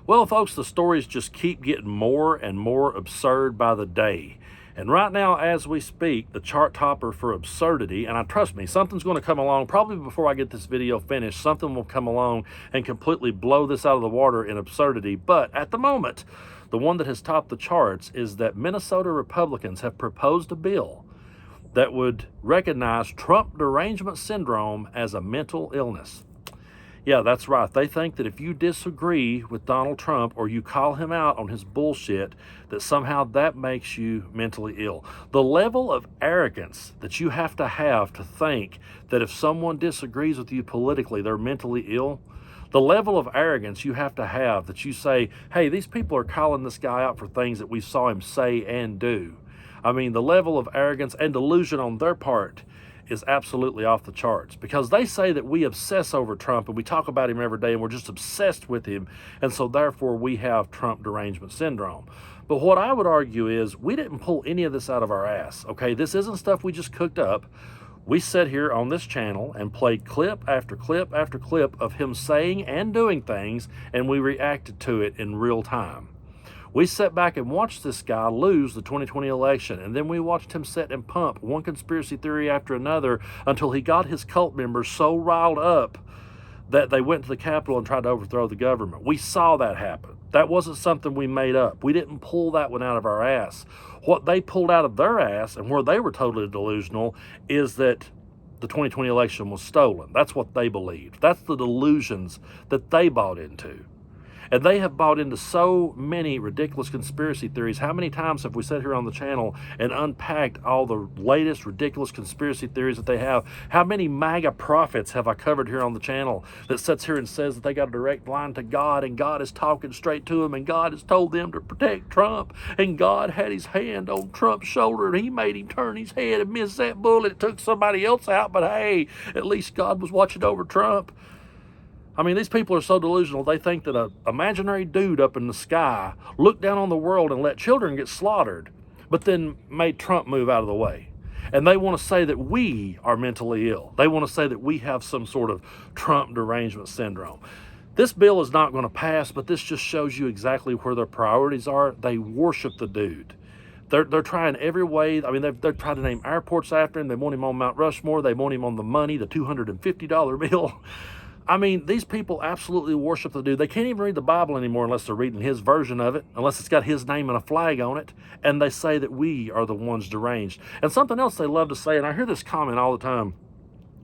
Well, folks, the stories just keep getting more and more absurd by the day. And right now, as we speak, the chart topper for absurdity, and trust me, something's going to come along, probably before I get this video finished, something will come along and completely blow this out of the water in absurdity. But at the moment, the one that has topped the charts is that Minnesota Republicans have proposed a bill that would recognize Trump derangement syndrome as a mental illness. Yeah, that's right. They think that if you disagree with Donald Trump or you call him out on his bullshit, that somehow that makes you mentally ill. The level of arrogance that you have to think that if someone disagrees with you politically, they're mentally ill. The level of arrogance you have that you say, hey, these people are calling this guy out for things that we saw him say and do. I mean, the level of arrogance and delusion on their part is absolutely off the charts, because they say that we obsess over Trump and we talk about him every day and we're just obsessed with him, and so therefore we have Trump derangement syndrome. But what I would argue is we didn't pull any of this out of our ass, okay? This isn't stuff we just cooked up. We sat here on this channel and played clip after clip after clip of him saying and doing things, and we reacted to it in real time. We sat back and watched this guy lose the 2020 election, and then we watched him sit and pump one conspiracy theory after another until he got his cult members so riled up that they went to the Capitol and tried to overthrow the government. We saw that happen. That wasn't something we made up. We didn't pull that one out of our ass. What they pulled out of their ass, and where they were totally delusional, is that the 2020 election was stolen. That's what they believed. That's the delusions that they bought into. And they have bought into so many ridiculous conspiracy theories. How many times have we sat here on the channel and unpacked all the latest ridiculous conspiracy theories that they have? How many Maga prophets have I covered here on the channel that sits here and says that they got a direct line to God, and God is talking straight to them, and God has told them to protect Trump, and God had his hand on Trump's shoulder and he made him turn his head and miss that bullet. It took somebody else out, but hey, at least God was watching over Trump. I mean, these people are so delusional, they think that an imaginary dude up in the sky looked down on the world and let children get slaughtered, but then made Trump move out of the way. And they want to say that we are mentally ill. They want to say that we have some sort of Trump derangement syndrome. This bill is not going to pass, but this just shows you exactly where their priorities are. They worship the dude. They're trying every way. I mean, they've tried to name airports after him. They want him on Mount Rushmore. They want him on the money, the $250 bill. I mean, these people absolutely worship the dude. They can't even read the Bible anymore unless they're reading his version of it, unless it's got his name and a flag on it, and they say that we are the ones deranged. And something else they love to say, and I hear this comment all the time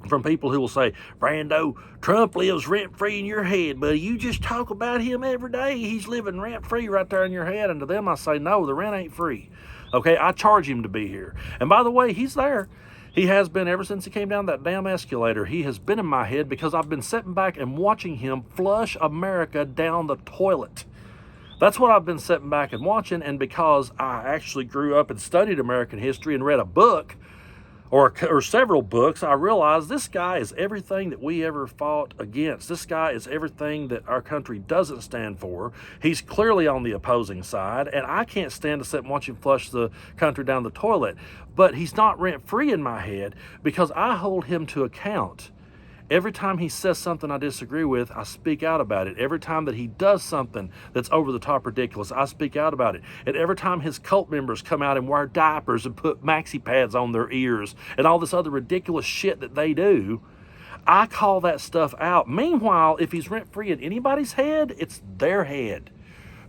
from people who will say, Brando, Trump lives rent-free in your head, but you just talk about him every day. He's living rent-free right there in your head. And to them I say, no, the rent ain't free. Okay, I charge him to be here. And by the way, he's there. He has been ever since he came down that damn escalator. He has been in my head because I've been sitting back and watching him flush America down the toilet. That's what I've been sitting back and watching, and because I actually grew up and studied American history and read a book, or several books, I realized this guy is everything that we ever fought against. This guy is everything that our country doesn't stand for. He's clearly on the opposing side, and I can't stand to sit and watch him flush the country down the toilet. But he's not rent-free in my head because I hold him to account. Every time he says something I disagree with, I speak out about it. Every time that he does something that's over the top ridiculous, I speak out about it. And every time his cult members come out and wear diapers and put maxi pads on their ears and all this other ridiculous shit that they do, I call that stuff out. Meanwhile, if he's rent-free in anybody's head, it's their head,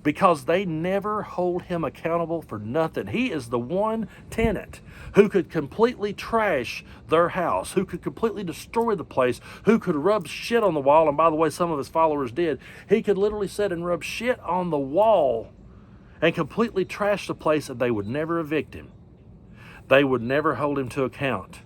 because they never hold him accountable for nothing. He is the one tenant who could completely trash their house, who could completely destroy the place, who could rub shit on the wall. And by the way, some of his followers did. He could literally sit and rub shit on the wall and completely trash the place, and they would never evict him. They would never hold him to account.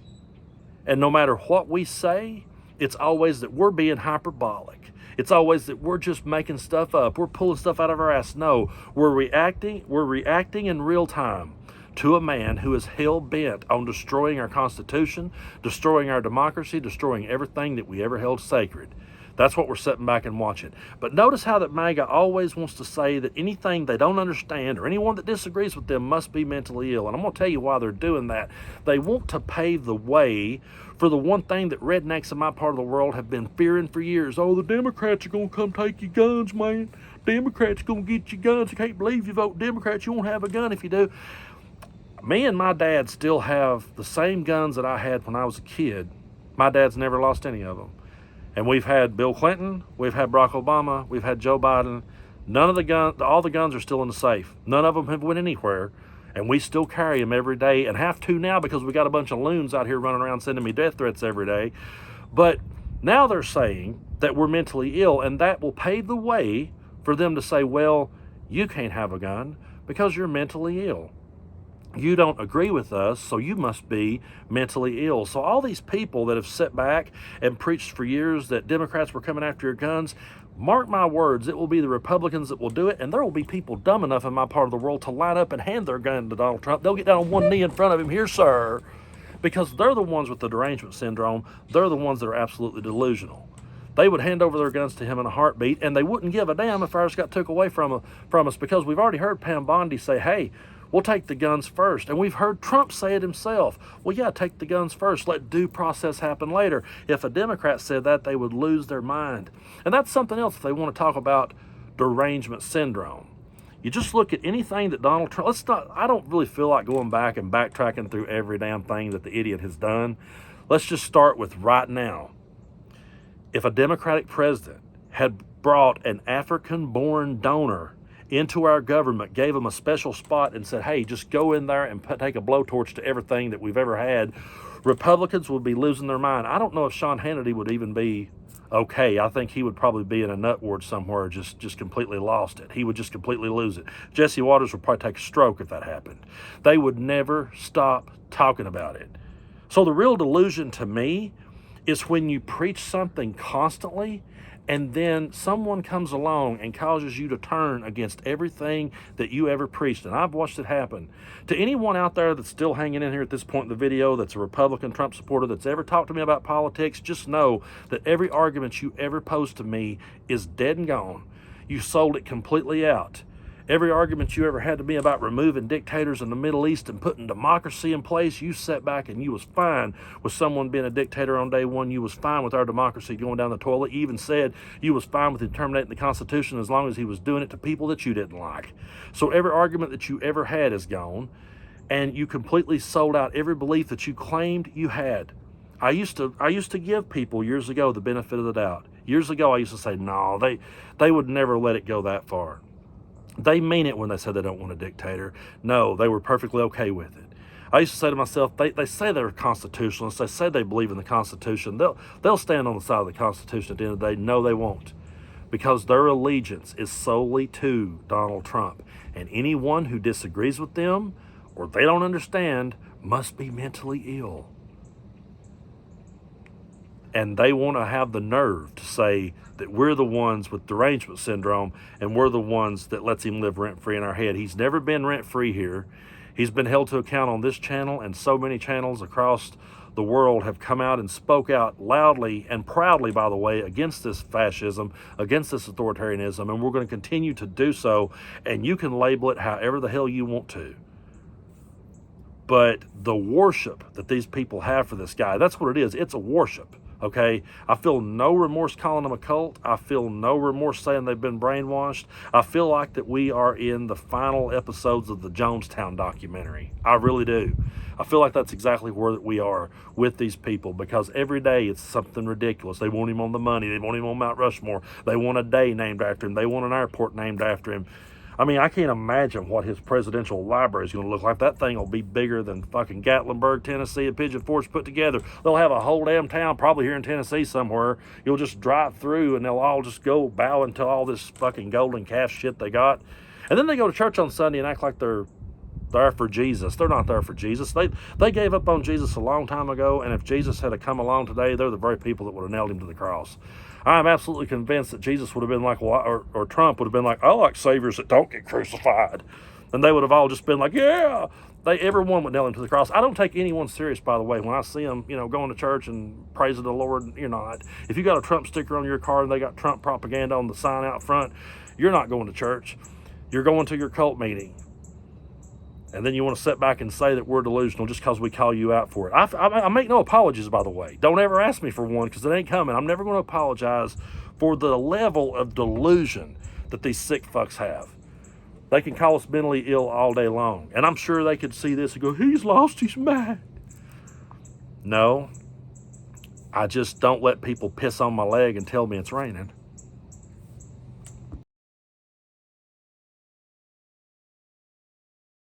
And no matter what we say, it's always that we're being hyperbolic. It's always that we're just making stuff up. We're pulling stuff out of our ass. No, we're reacting in real time to a man who is hell-bent on destroying our Constitution, destroying our democracy, destroying everything that we ever held sacred. That's what we're sitting back and watching. But notice how that Maga always wants to say that anything they don't understand or anyone that disagrees with them must be mentally ill. And I'm going to tell you why they're doing that. They want to pave the way for the one thing that rednecks in my part of the world have been fearing for years. Oh, the Democrats are going to come take your guns, man. Democrats going to get you guns. I can't believe you vote Democrats. You won't have a gun if you do. Me and my dad still have the same guns that I had when I was a kid. My dad's never lost any of them. And we've had Bill Clinton, we've had Barack Obama, we've had Joe Biden. None of the guns, all the guns are still in the safe. None of them have went anywhere. And we still carry them every day and have to now because we got a bunch of loons out here running around sending me death threats every day. But now they're saying that we're mentally ill, and that will pave the way for them to say, well, you can't have a gun because you're mentally ill. You don't agree with us, so you must be mentally ill. So all these people that have sat back and preached for years that Democrats were coming after your guns, mark my words, it will be the Republicans that will do it, and there will be people dumb enough in my part of the world to line up and hand their gun to Donald Trump. They'll get down on one knee in front of him, here, sir, because they're the ones with the derangement syndrome. They're the ones that are absolutely delusional. They would hand over their guns to him in a heartbeat, and they wouldn't give a damn if ours got took away from us, because we've already heard Pam Bondi say, hey, we'll take the guns first. And we've heard Trump say it himself. Well, yeah, take the guns first. Let due process happen later. If a Democrat said that, they would lose their mind. And that's something else if they want to talk about derangement syndrome. You just look at anything that Donald Trump, I don't really feel like going back and backtracking through every damn thing that the idiot has done. Let's just start with right now. If a Democratic president had brought an African-born donor into our government, gave them a special spot and said, hey, just go in there and take a blowtorch to everything that we've ever had, Republicans would be losing their mind. I don't know if Sean Hannity would even be okay. I think he would probably be in a nut ward somewhere, just completely lost it. He would just completely lose it. Jesse Waters would probably take a stroke if that happened. They would never stop talking about it. So the real delusion to me is when you preach something constantly and then someone comes along and causes you to turn against everything that you ever preached. And I've watched it happen. To anyone out there that's still hanging in here at this point in the video, that's a Republican Trump supporter, that's ever talked to me about politics, just know that every argument you ever posed to me is dead and gone. You sold it completely out. Every argument you ever had to me about removing dictators in the Middle East and putting democracy in place, you sat back and you was fine with someone being a dictator on day one. You was fine with our democracy going down the toilet. You even said you was fine with him terminating the Constitution as long as he was doing it to people that you didn't like. So every argument that you ever had is gone, and you completely sold out every belief that you claimed you had. I used to give people years ago the benefit of the doubt. Years ago, I used to say, no, they would never let it go that far. They mean it when they said they don't want a dictator. No, they were perfectly okay with it. I used to say to myself, they say they're constitutionalists. They say they believe in the Constitution. They'll stand on the side of the Constitution at the end of the day. No, they won't. Because their allegiance is solely to Donald Trump. And anyone who disagrees with them or they don't understand must be mentally ill. And they want to have the nerve to say that we're the ones with derangement syndrome and we're the ones that lets him live rent-free in our head. He's never been rent-free here. He's been held to account on this channel, and so many channels across the world have come out and spoke out loudly and proudly, by the way, against this fascism, against this authoritarianism, and we're going to continue to do so, and you can label it however the hell you want to. But the worship that these people have for this guy, that's what it is. It's a worship. Okay, I feel no remorse calling them a cult. I feel no remorse saying they've been brainwashed. I feel like that we are in the final episodes of the Jonestown documentary. I really do. I feel like that's exactly where we are with these people, because every day it's something ridiculous. They want him on the money. They want him on Mount Rushmore. They want a day named after him. They want an airport named after him. I mean, I can't imagine what his presidential library is going to look like. That thing will be bigger than fucking Gatlinburg, Tennessee, and Pigeon Forge put together. They'll have a whole damn town probably here in Tennessee somewhere. You'll just drive through and they'll all just go bowing to all this fucking golden calf shit they got. And then they go to church on Sunday and act like they're there for Jesus. They're not there for Jesus. They gave up on Jesus a long time ago, and if Jesus had come along today, they're the very people that would have nailed him to the cross. I'm absolutely convinced that Jesus would have been like, well, or Trump would have been like, I like saviors that don't get crucified. And they would have all just been like, yeah. Everyone would nail him to the cross. I don't take anyone serious, by the way. When I see them, going to church and praising the Lord, you're not. If you got a Trump sticker on your car and they got Trump propaganda on the sign out front, you're not going to church. You're going to your cult meeting. And then you want to sit back and say that we're delusional just because we call you out for it. I make no apologies, by the way. Don't ever ask me for one, because it ain't coming. I'm never going to apologize for the level of delusion that these sick fucks have. They can call us mentally ill all day long. And I'm sure they could see this and go, he's lost his mind. No, I just don't let people piss on my leg and tell me it's raining.